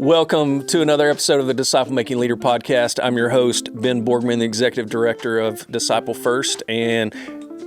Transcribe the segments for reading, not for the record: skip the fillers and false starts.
Welcome to another episode of the Disciple Making Leader podcast. I'm your host, Ben Borgman, the Executive Director of Disciple First. And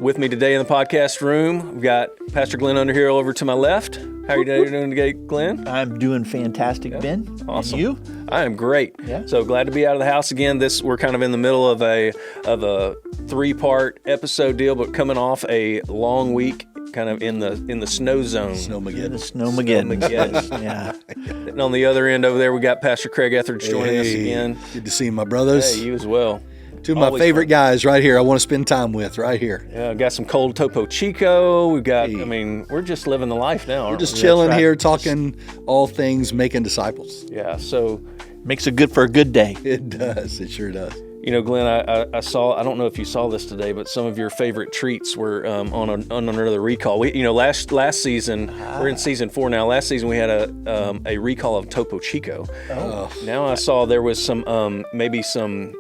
with me today in the podcast room, we've got Pastor Glenn Underhill over to my left. How are you doing today, Glenn? I'm doing fantastic, Ben. Awesome. And you? I am great. Yeah. So glad to be out of the house again. We're kind of in the middle of a 3-part episode deal, but coming off a long week, kind of in the snow zone. Snowmageddon. Yeah. And on the other end over there, we got Pastor Craig Etheredge joining us again. Good to see my brothers. Hey, you as well. Two of my favorite guys right here I want to spend time with right here. Yeah, got some cold Topo Chico. We've got, we're just living the life now. We're just chilling here, talking all things making disciples. Yeah, so. Makes it good for a good day. It does. It sure does. You know, Glenn, I saw, I don't know if you saw this today, but some of your favorite treats were on another recall. Last season, we're in season 4 now. Last season we had a recall of Topo Chico. Oh. Now I saw there was some, maybe some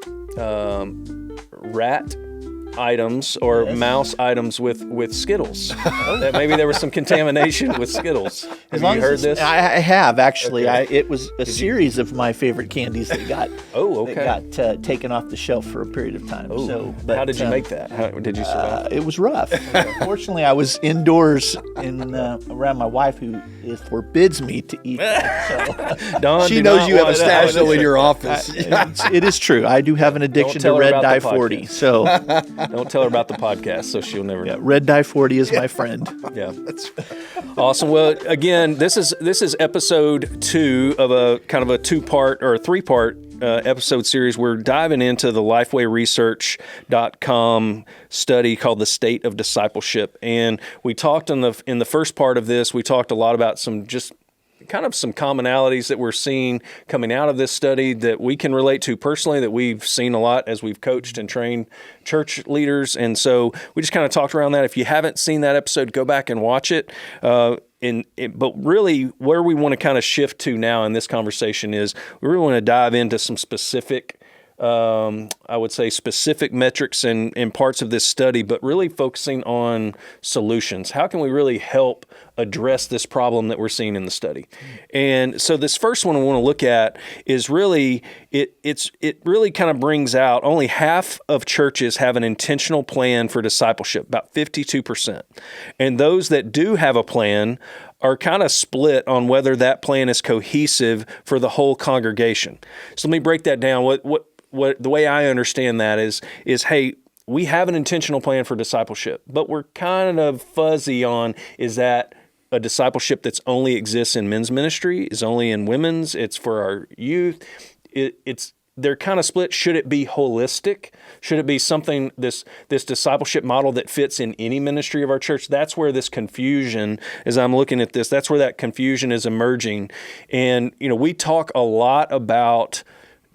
rat items or mouse items with Skittles. That maybe there was some contamination with Skittles. Have you heard this? I have, actually. Okay. It was a series of my favorate candies that got that got taken off the shelf for a period of time. Oh. How did you make that? How did you survive? It was rough. Fortunately, I was indoors around my wife, who forbids me to eat that. So. Dawn, she knows you have a stash though in your office. It is true. I do have an addiction to Red Dye 40. So don't tell her about the podcast, so she'll never know. Yeah, Red Dye 40 is my friend. Yeah, that's awesome. Well, again, this is episode 2 of a kind of a 2-part or a 3-part episode series. We're diving into the Lifeway Research.com study called the State of Discipleship, and we talked in the first part of this. We talked a lot about some commonalities that we're seeing coming out of this study that we can relate to personally, that we've seen a lot as we've coached and trained church leaders. And so we just kind of talked around that. If you haven't seen that episode, go back and watch it. But really where we want to kind of shift to now in this conversation is we really want to dive into some specific I would say specific metrics and parts of this study, but really focusing on solutions. How can we really help address this problem that we're seeing in the study? And so this first one I want to look at is really, it really kind of brings out only half of churches have an intentional plan for discipleship, about 52%. And those that do have a plan are kind of split on whether that plan is cohesive for the whole congregation. So let me break that down. What the way I understand that is hey, we have an intentional plan for discipleship, but we're kind of fuzzy on, is that a discipleship that's only exists in men's ministry, is only in women's, it's for our youth. They're kind of split. Should it be holistic? Should it be something, this discipleship model that fits in any ministry of our church? That's where this confusion, as I'm looking at this, that's where that confusion is emerging. And, we talk a lot about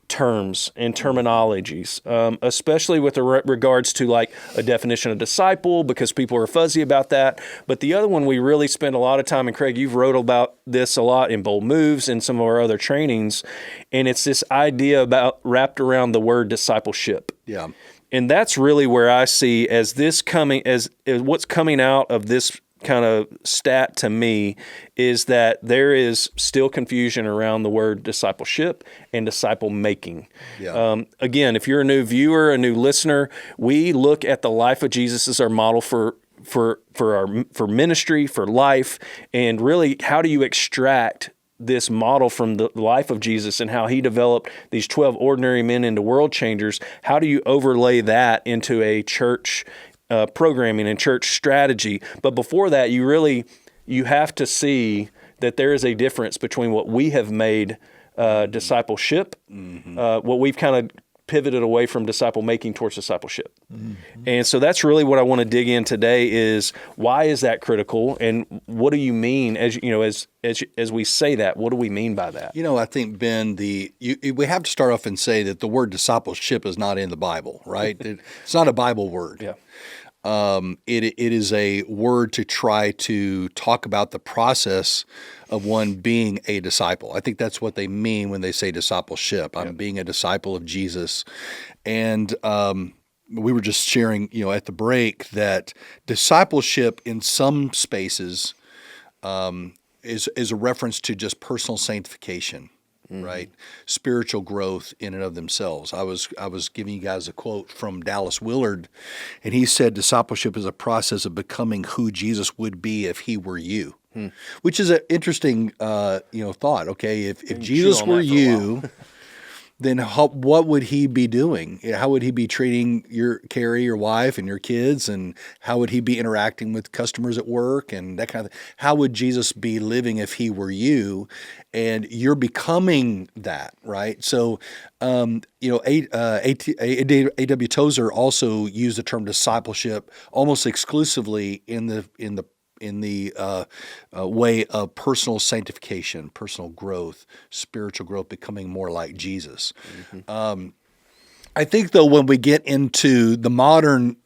terms and terminologies, especially with regards to like a definition of disciple, because people are fuzzy about that. But the other one we really spend a lot of time, and Craig, you've wrote about this a lot in Bold Moves and some of our other trainings, and it's this idea about wrapped around the word discipleship. Yeah. And that's really where I see as what's coming out of this kind of stat to me is that there is still confusion around the word discipleship and disciple making. Yeah. Again, if you're a new viewer, a new listener, we look at the life of Jesus as our model for ministry, for life, and really how do you extract this model from the life of Jesus and how he developed these 12 ordinary men into world changers? How do you overlay that into a church programming and church strategy? But before that, you have to see that there is a difference between what we have made discipleship, what we've kind of pivoted away from disciple making towards discipleship. Mm-hmm. And so that's really what I want to dig in today is, why is that critical, and what do you mean as we say that? What do we mean by that? I think, Ben, we have to start off and say that the word discipleship is not in the Bible, right? It's not a Bible word. Yeah. It is a word to try to talk about the process of one being a disciple. I think that's what they mean when they say discipleship. I'm being a disciple of Jesus. And we were just sharing, at the break, that discipleship in some spaces is a reference to just personal sanctification. right? Spiritual growth in and of themselves. I was giving you guys a quote from Dallas Willard, and he said, "Discipleship is a process of becoming who Jesus would be if he were you," which is an interesting, thought. Okay, if Jesus were you, then what would he be doing? How would he be treating Carrie, your wife, and your kids? And how would he be interacting with customers at work and that kind of thing? How would Jesus be living if he were you? And you're becoming that, right? So, A.W. Tozer also used the term discipleship almost exclusively in the way of personal sanctification, personal growth, spiritual growth, becoming more like Jesus. I think, though, when we get into the modern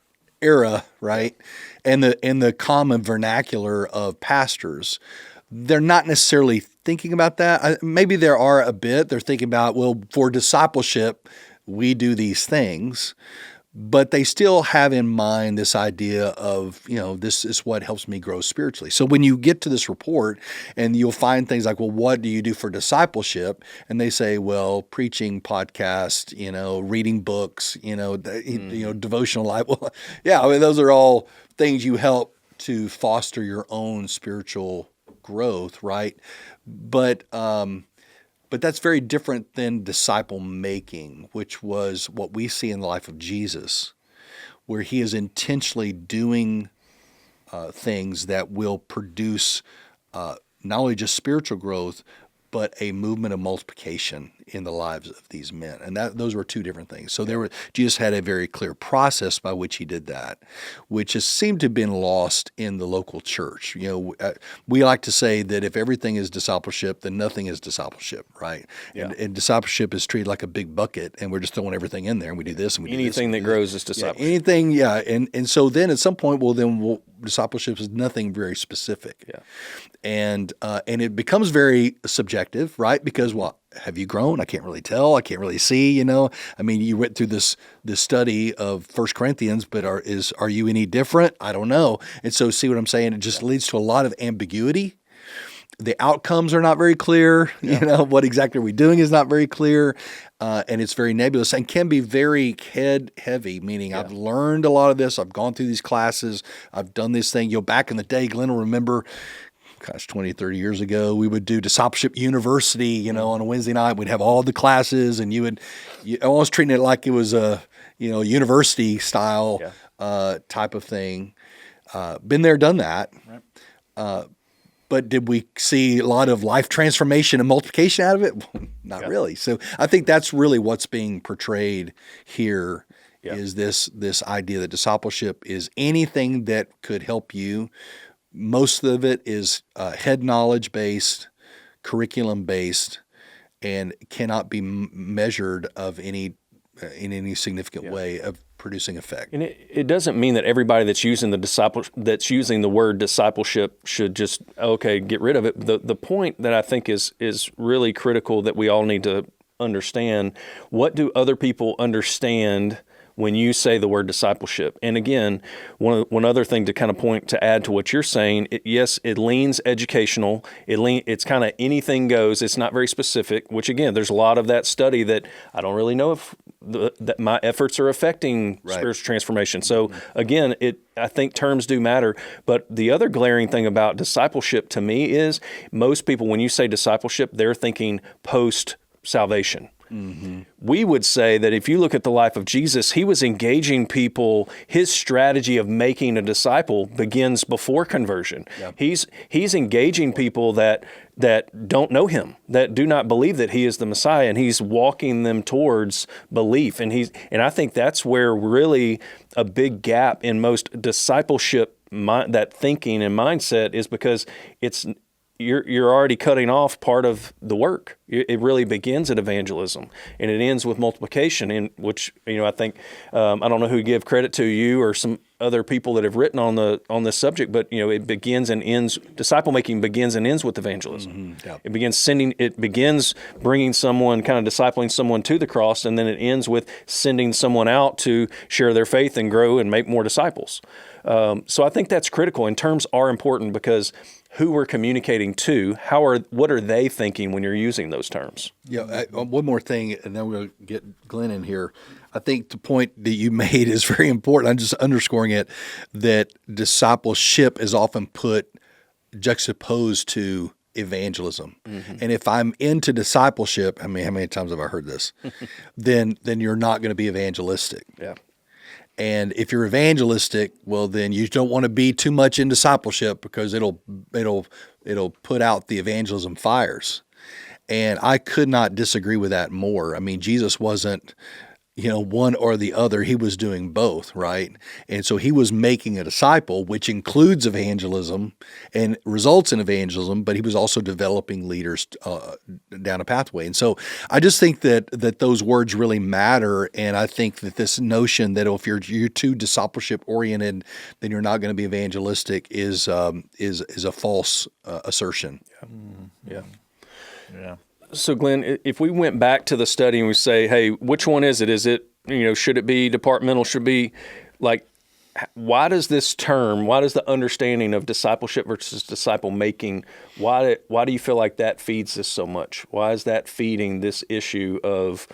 era, right, and the common vernacular of pastors, they're not necessarily thinking about that. Maybe there are a bit. They're thinking about, well, for discipleship, we do these things. But they still have in mind this idea of, this is what helps me grow spiritually. So when you get to this report and you'll find things like, well, what do you do for discipleship? And they say, well, preaching, podcast, reading books, devotional life. Well, yeah, I mean, those are all things you help to foster your own spiritual growth, right? But that's very different than disciple making, which was what we see in the life of Jesus, where he is intentionally doing things that will produce not only just spiritual growth, but a movement of multiplication in the lives of these men. And those were two different things. So Jesus had a very clear process by which he did that, which has seemed to have been lost in the local church. We like to say that if everything is discipleship, then nothing is discipleship, right? Yeah. And discipleship is treated like a big bucket, and we're just throwing everything in there, and we do this and we do this. Anything that grows is discipleship. Yeah, anything, yeah. And so then at some point, discipleship is nothing very specific. Yeah. And it becomes very subjective, right? Because have you grown? I can't really tell. I can't really see, I mean, you went through this study of 1 Corinthians, but are you any different? I don't know. And so see what I'm saying? It just leads to a lot of ambiguity. The outcomes are not very clear. Yeah. What exactly are we doing is not very clear. And it's very nebulous and can be very head heavy, meaning I've learned a lot of this. I've gone through these classes. I've done this thing. Back in the day, Glenn will remember, 20, 30 years ago, we would do Discipleship University, on a Wednesday night. We'd have all the classes, and you almost treating it like it was a, university style type of thing. Been there, done that. Right. But did we see a lot of life transformation and multiplication out of it? Not really. So I think that's really what's being portrayed here is this idea that discipleship is anything that could help you. Most of it is head knowledge based, curriculum based, and cannot be measured in any significant way of producing effect. And it doesn't mean that everybody that's using the word discipleship should just get rid of it. The point that I think is really critical that we all need to understand: what do other people understand when you say the word discipleship? And again, one other thing to add to what you're saying, it leans educational. It's kind of anything goes. It's not very specific, which again, there's a lot of that study that I don't really know if that my efforts are affecting spiritual transformation. So again, I think terms do matter. But the other glaring thing about discipleship to me is most people, when you say discipleship, they're thinking post-salvation. Mm-hmm. We would say that if you look at the life of Jesus, he was engaging people. His strategy of making a disciple begins before conversion. Yep. He's engaging people that don't know him, that do not believe that he is the Messiah, and he's walking them towards belief. And I think that's where really a big gap in most discipleship, that thinking and mindset, is because you're already cutting off part of the work. It really begins at evangelism, and it ends with multiplication, in which I think I don't know who to give credit to, you or some other people that have written on this subject, but it begins and ends. Disciple making begins and ends with evangelism. Mm-hmm. Yep. It begins bringing someone, kind of discipling someone to the cross, and then it ends with sending someone out to share their faith and grow and make more disciples. So I think that's critical, and terms are important because who we're communicating to. What are they thinking when you're using those terms? Yeah. One more thing, and then we're going to get Glenn in here. I think the point that you made is very important. I'm just underscoring it, that discipleship is often put juxtaposed to evangelism. Mm-hmm. And if I'm into discipleship, I mean, how many times have I heard this? then you're not going to be evangelistic. Yeah. And if you're evangelistic, well, then you don't want to be too much in discipleship, because it'll put out the evangelism fires. And I could not disagree with that more. I mean, Jesus wasn't, one or the other. He was doing both, right? And so he was making a disciple, which includes evangelism and results in evangelism, but he was also developing leaders down a pathway. And so I just think that those words really matter. And I think that this notion that if you're too discipleship oriented, then you're not going to be evangelistic is a false assertion. Yeah. Yeah. So, Glenn, if we went back to the study and we say, hey, which one is it? Is it, should it be departmental? Should it be why does the understanding of discipleship versus disciple making, why do you feel like that feeds this so much? Why is that feeding this issue of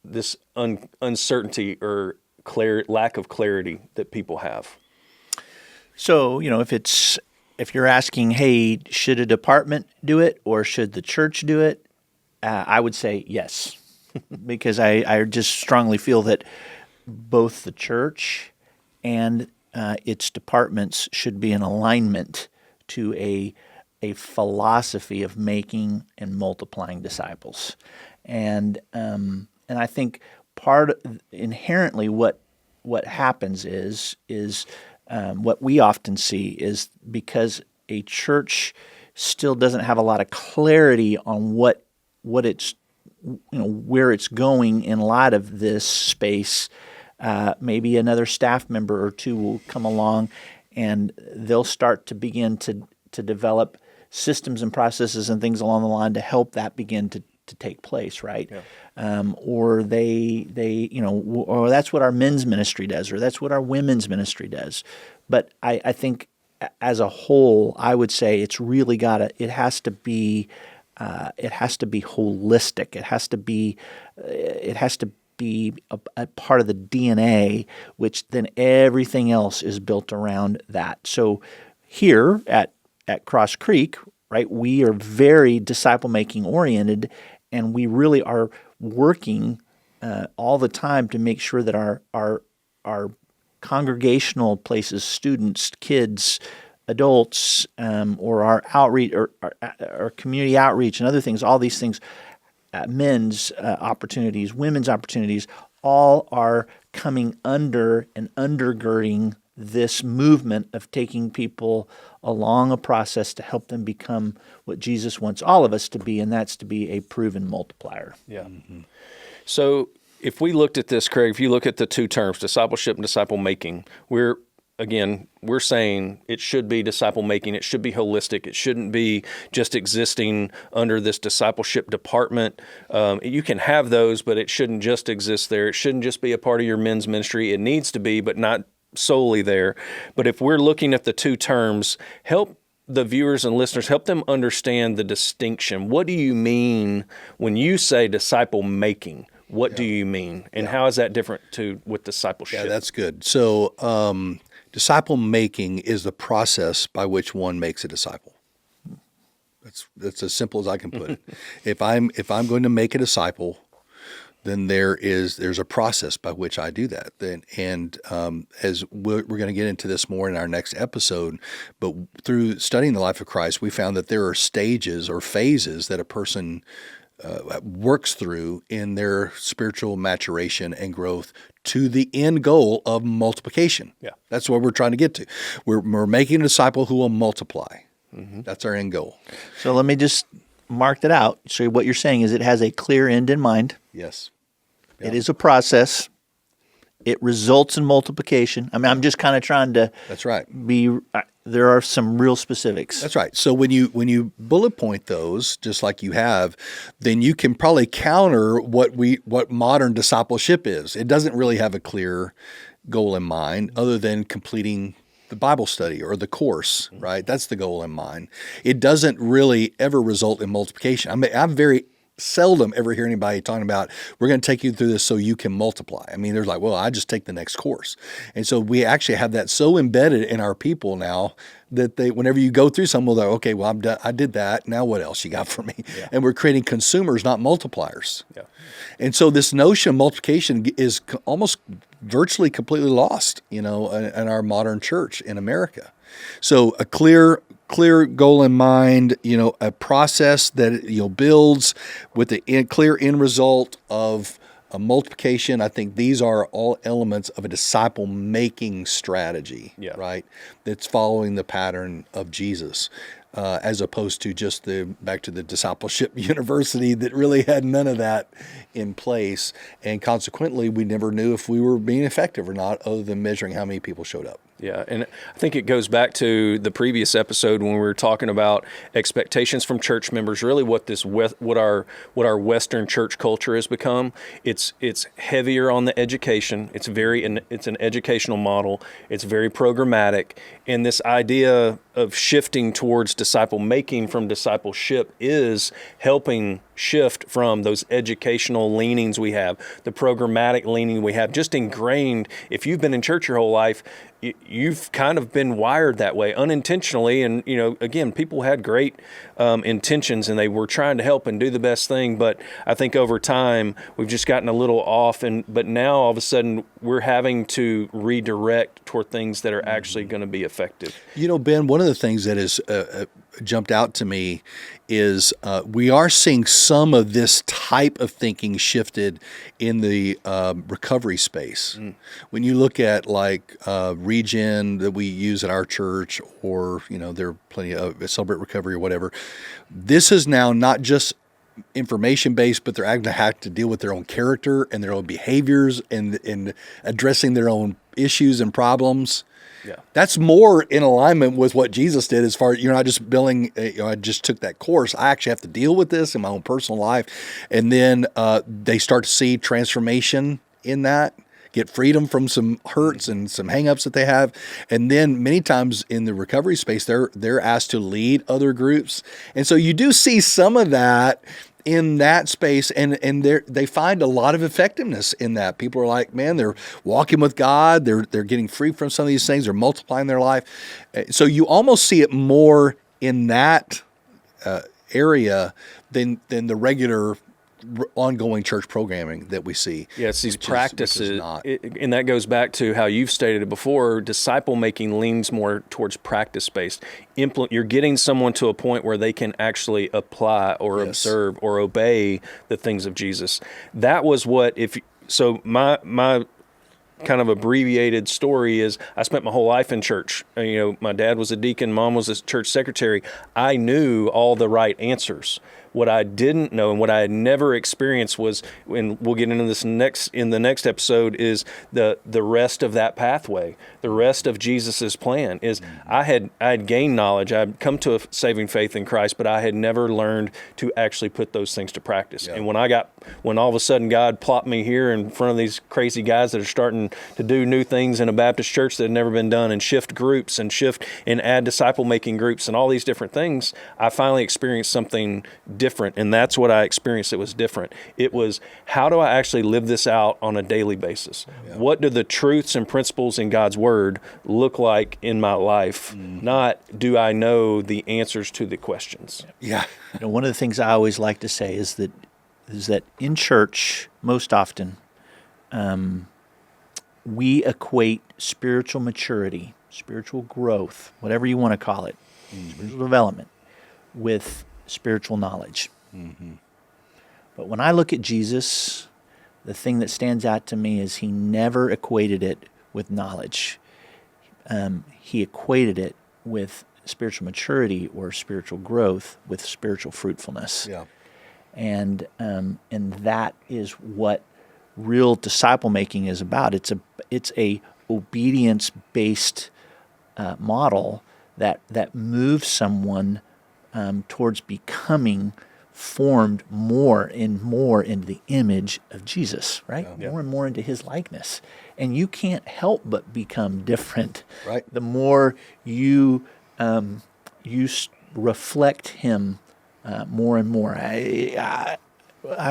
this uncertainty or lack of clarity that people have? So, if you're asking, hey, should a department do it or should the church do it? I would say yes, because I just strongly feel that both the church and its departments should be in alignment to a philosophy of making and multiplying disciples. And I think inherently what happens is what we often see is, because a church still doesn't have a lot of clarity on what it's, where it's going in light of this space, maybe another staff member or two will come along and they'll start to begin to develop systems and processes and things along the line to help that begin to take place, right? Yeah. Or or that's what our men's ministry does, or that's what our women's ministry does. But I think as a whole, I would say it's really it has to be holistic. It has to be a part of the DNA, which then everything else is built around that. So here at Cross Creek, right, we are very disciple-making oriented, and we really are working all the time to make sure that our congregational places, students, kids, adults, or our outreach or our community outreach and other things, all these things, men's opportunities, women's opportunities, all are coming under and undergirding this movement of taking people along a process to help them become what Jesus wants all of us to be, and that's to be a proven multiplier. Yeah. Mm-hmm. So if we looked at this, Craig, if you look at the two terms, discipleship and disciple making, we're saying it should be disciple making. It should be holistic. It shouldn't be just existing under this discipleship department. You can have those, but it shouldn't just exist there. It shouldn't just be a part of your men's ministry. It needs to be, but not solely there. But if we're looking at the two terms, help the viewers and listeners, help them understand the distinction. What do you mean when you say disciple making? What do you mean? And how is that different with discipleship? Yeah, that's good. So disciple making is the process by which one makes a disciple. That's as simple as I can put it. If I'm going to make a disciple, then there's a process by which I do that. And as we're going to get into this more in our next episode, but through studying the life of Christ, we found that there are stages or phases that a person works through in their spiritual maturation and growth to the end goal of multiplication. Yeah, that's what we're trying to get to. We're making a disciple who will multiply. Mm-hmm. That's our end goal. So let me just mark that out. So what you're saying is it has a clear end in mind. Yes. Yeah. It is a process. It results in multiplication. I mean, I'm just kind of trying to. That's right. There are some real specifics. That's right. So when you bullet point those, just like you have, then you can probably counter what modern discipleship is. It doesn't really have a clear goal in mind, other than completing the Bible study or the course, right? That's the goal in mind. It doesn't really ever result in multiplication. I mean, I'm very seldom ever hear anybody talking about, we're going to take you through this so you can multiply. I mean, there's like, well, I just take the next course. And so we actually have that so embedded in our people now that whenever you go through something, they're okay, well, I'm done. I did that. Now what else you got for me? Yeah. And we're creating consumers, not multipliers. Yeah. And so this notion of multiplication is almost virtually completely lost, in our modern church in America. So a clear goal in mind, a process that builds with the clear end result of a multiplication. I think these are all elements of a disciple-making strategy, right? That's following the pattern of Jesus, as opposed to just back to the discipleship university that really had none of that in place. And consequently, we never knew if we were being effective or not, other than measuring how many people showed up. Yeah, and I think it goes back to the previous episode when we were talking about expectations from church members. Really, what our Western church culture has become. It's heavier on the education. It's an educational model. It's very programmatic, and this idea of shifting towards disciple making from discipleship is helping shift from those educational leanings we have, the programmatic leaning we have, just ingrained. If you've been in church your whole life, you've kind of been wired that way unintentionally. And, again, people had great intentions and they were trying to help and do the best thing. But I think over time, we've just gotten a little off. But now all of a sudden, we're having to redirect toward things that are actually going to be effective. Ben, one of the things that has jumped out to me is we are seeing some of this type of thinking shifted in the recovery space. When you look at like Regen that we use at our church, or there are plenty of Celebrate Recovery or whatever, this is now not just information based, but they're going to have to deal with their own character and their own behaviors and addressing their own issues and problems. Yeah, that's more in alignment with what Jesus did. As far as you're not just billing, I just took that course. I actually have to deal with this in my own personal life, and then they start to see transformation in that, get freedom from some hurts and some hangups that they have, and then many times in the recovery space, they're asked to lead other groups, and so you do see some of that in that space, and they find a lot of effectiveness in that. People are like, man, they're walking with God, they're getting free from some of these things, they're multiplying their life. So you almost see it more in that area than the regular ongoing church programming that we see. Yes, these practices, and that goes back to how you've stated it before. Disciple making leans more towards practice based. You're getting someone to a point where they can actually apply or observe or obey the things of Jesus. That was what my kind of abbreviated story is, I spent my whole life in church. My dad was a deacon, mom was a church secretary. I knew all the right answers. What I didn't know and what I had never experienced was, and we'll get into this in the next episode, is the rest of that pathway, the rest of Jesus's plan. Is I had gained knowledge, I had come to a saving faith in Christ, but I had never learned to actually put those things to practice. Yeah. And when all of a sudden God plopped me here in front of these crazy guys that are starting to do new things in a Baptist church that had never been done, and shift groups and add disciple making groups and all these different things, I finally experienced something different, and that's what I experienced. It was different. It was, how do I actually live this out on a daily basis? Yeah. What do the truths and principles in God's Word look like in my life? Not, do I know the answers to the questions? Yeah. One of the things I always like to say is that in church, most often, we equate spiritual maturity, spiritual growth, whatever you want to call it, spiritual development, with spiritual knowledge. But when I look at Jesus, the thing that stands out to me is he never equated it with knowledge. He equated it with spiritual maturity or spiritual growth with spiritual fruitfulness. Yeah. And that is what real disciple making is about. It's a obedience based model that moves someone towards becoming formed more and more into the image of Jesus, right? More and more into his likeness. And you can't help but become different. Right. The more you reflect him more and more. I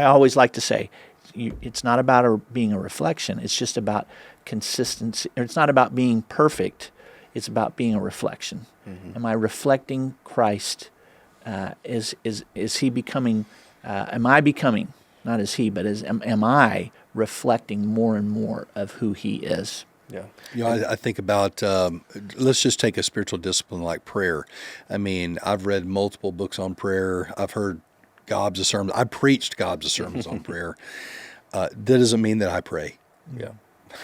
always like to say, it's not about being a reflection. It's just about consistency. It's not about being perfect. It's about being a reflection. Am I reflecting Christ? Is he becoming? Am I becoming? Not as he, but am I reflecting more and more of who he is? Yeah. You know, I think about, let's just take a spiritual discipline like prayer. I mean, I've read multiple books on prayer. I've heard gobs of sermons. I preached gobs of sermons on prayer. That doesn't mean that I pray. Yeah.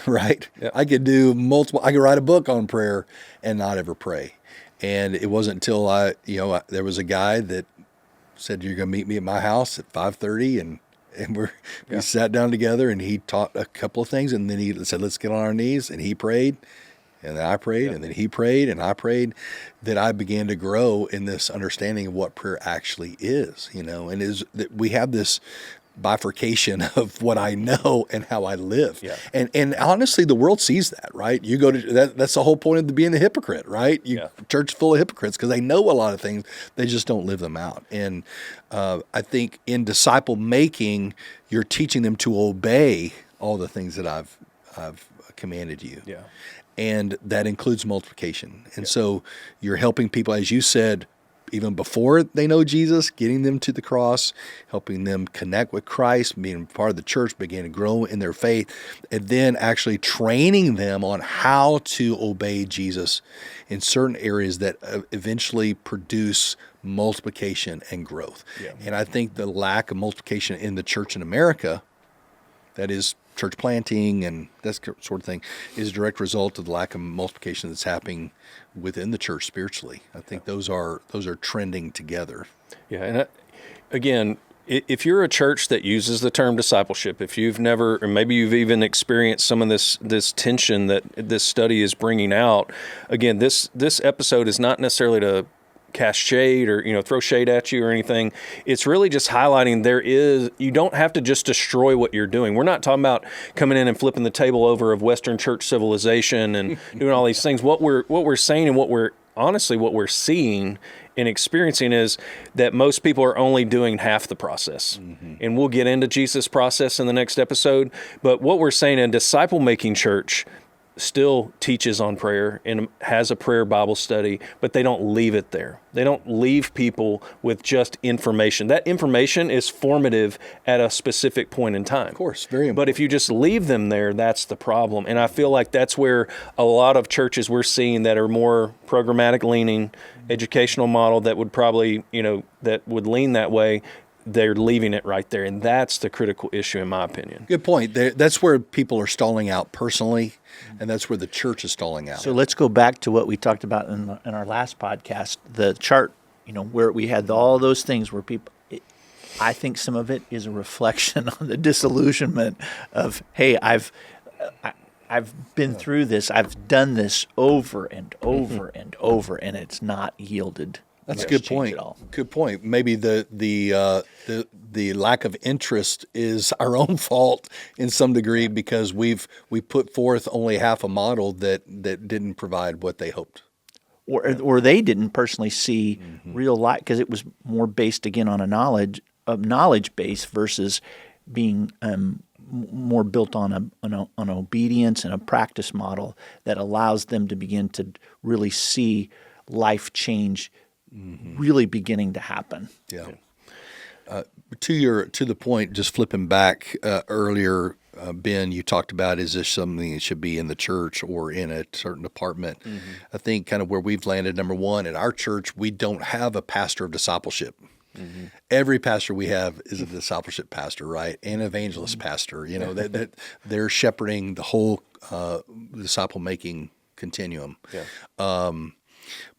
Right? Yeah. I could write a book on prayer and not ever pray. And it wasn't until there was a guy that said, "You're going to meet me at my house at 5:30," and we sat down together, and he taught a couple of things, and then he said, "Let's get on our knees," and he prayed, and then I prayed, and then he prayed, and I prayed. That I began to grow in this understanding of what prayer actually is, and is that we have this bifurcation of what I know and how I live. Yeah. And honestly, the world sees that, right? You go to that's the whole point of being a hypocrite, right? Church full of hypocrites because they know a lot of things, they just don't live them out. And I think in disciple making, you're teaching them to obey all the things that I've commanded you. Yeah. And that includes multiplication. And so you're helping people, as you said, even before they know Jesus, getting them to the cross, helping them connect with Christ, being part of the church, begin to grow in their faith, and then actually training them on how to obey Jesus in certain areas that eventually produce multiplication and growth. Yeah. And I think the lack of multiplication in the church in America, that is church planting and that sort of thing, is a direct result of the lack of multiplication that's happening within the church spiritually. I think those are trending together. Yeah, and again, if you're a church that uses the term discipleship, if you've never, or maybe you've even experienced some of this tension that this study is bringing out, again, this episode is not necessarily to cast shade or throw shade at you or anything. It's really just highlighting you don't have to just destroy what you're doing. We're not talking about coming in and flipping the table over of Western church civilization and doing all these things. What we're saying and what we're seeing and experiencing is that most people are only doing half the process. Mm-hmm. And we'll get into Jesus' process in the next episode. But what we're saying in disciple-making church still teaches on prayer and has a prayer Bible study, but they don't leave it there. They don't leave people with just information. That information is formative at a specific point in time. Of course, very important. But if you just leave them there, that's the problem. And I feel like that's where a lot of churches we're seeing that are more programmatic leaning, educational model that would probably, that would lean that way, they're leaving it right there. And that's the critical issue, in my opinion. Good point. That's where people are stalling out personally, and that's where the church is stalling out. So let's go back to what we talked about in our last podcast, the chart, where we had all those things where people, I think some of it is a reflection on the disillusionment of, hey, I've been through this, I've done this over and over and over, and it's not yielded. That's a good point. Good point. Maybe the lack of interest is our own fault in some degree because we put forth only half a model that didn't provide what they hoped, or they didn't personally see real life because it was more based again on a knowledge base versus being more built on an obedience and a practice model that allows them to begin to really see life change. Really beginning to happen. Yeah. To the point, just flipping back earlier, Ben, you talked about is this something that should be in the church or in a certain department? Mm-hmm. I think kind of where we've landed, number one, at our church, we don't have a pastor of discipleship. Mm-hmm. Every pastor we have is a discipleship pastor, right? And evangelist pastor. That they're shepherding the whole disciple making continuum. Yeah.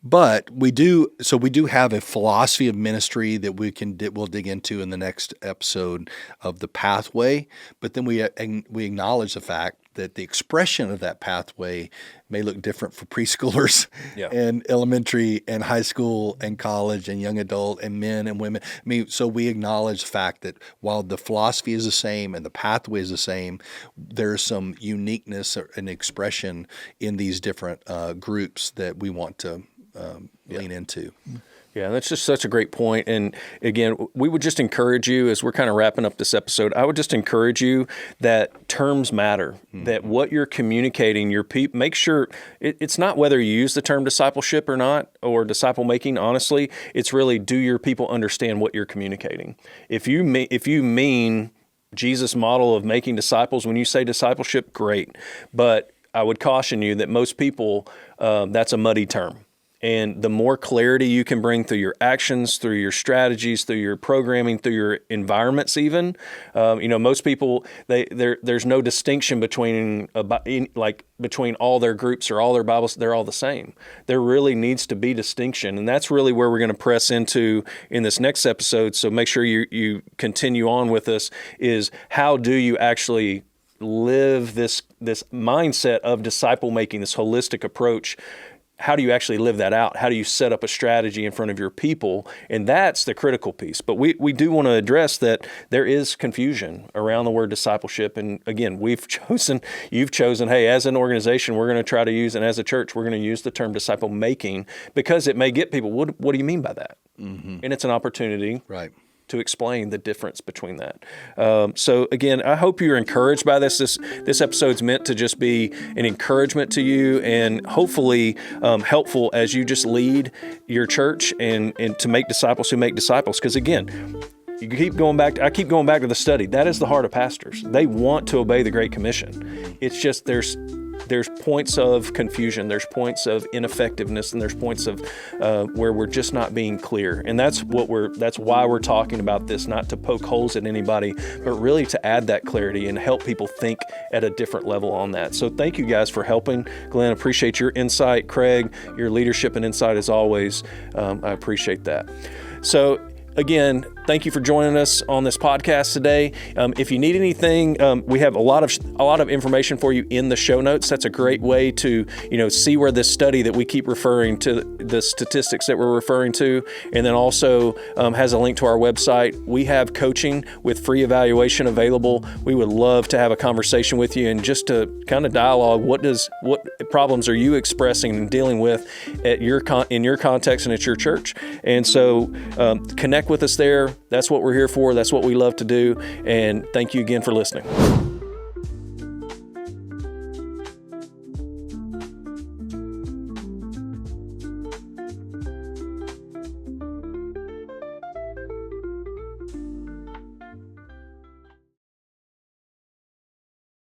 But we do have a philosophy of ministry that we'll dig into in the next episode of the pathway. But then we acknowledge the fact that the expression of that pathway may look different for preschoolers Yeah. and elementary and high school and college and young adult and men and women. I mean, so we acknowledge the fact that while the philosophy is the same and the pathway is the same, there's some uniqueness and expression in these different groups that we want to lean into. Yeah, that's just such a great point. And again, we would just encourage you as we're kind of wrapping up this episode, I would just encourage you that terms matter, that what you're communicating, your people, make sure it's not whether you use the term discipleship or not, or disciple making, honestly, it's really, do your people understand what you're communicating? If you mean Jesus' model of making disciples, when you say discipleship, great. But I would caution you that most people, that's a muddy term. And the more clarity you can bring through your actions, through your strategies, through your programming, through your environments even, most people, there's no distinction between all their groups or all their Bibles. They're all the same. There really needs to be distinction. And that's really where we're going to press into in this next episode. So make sure you continue on with us, is how do you actually live this mindset of disciple making, this holistic approach? How do you actually live that out? How do you set up a strategy in front of your people? And that's the critical piece. But we do want to address that there is confusion around the word discipleship. And again, you've chosen, hey, as an organization, we're going to try to use, and as a church, we're going to use the term disciple making, because it may get people, what do you mean by that? Mm-hmm. And it's an opportunity. Right. To explain the difference between that. So again, I hope you're encouraged by this. This episode's meant to just be an encouragement to you, and hopefully helpful as you just lead your church and to make disciples who make disciples. Because again, I keep going back to the study. That is the heart of pastors. They want to obey the Great Commission. It's just there's points of confusion, there's points of ineffectiveness, and there's points of where we're just not being clear. And that's why we're talking about this, not to poke holes at anybody, but really to add that clarity and help people think at a different level on that. So thank you guys for helping. Glenn, appreciate your insight. Craig, your leadership and insight as always. I appreciate that. So again, thank you for joining us on this podcast today. If you need anything, we have a lot of information for you in the show notes. That's a great way to see where this study that we keep referring to, the statistics that we're referring to, and then also has a link to our website. We have coaching with free evaluation available. We would love to have a conversation with you and just to kind of dialogue. What problems are you expressing and dealing with in your context and at your church? And so connect with us there. That's what we're here for. That's what we love to do. And thank you again for listening.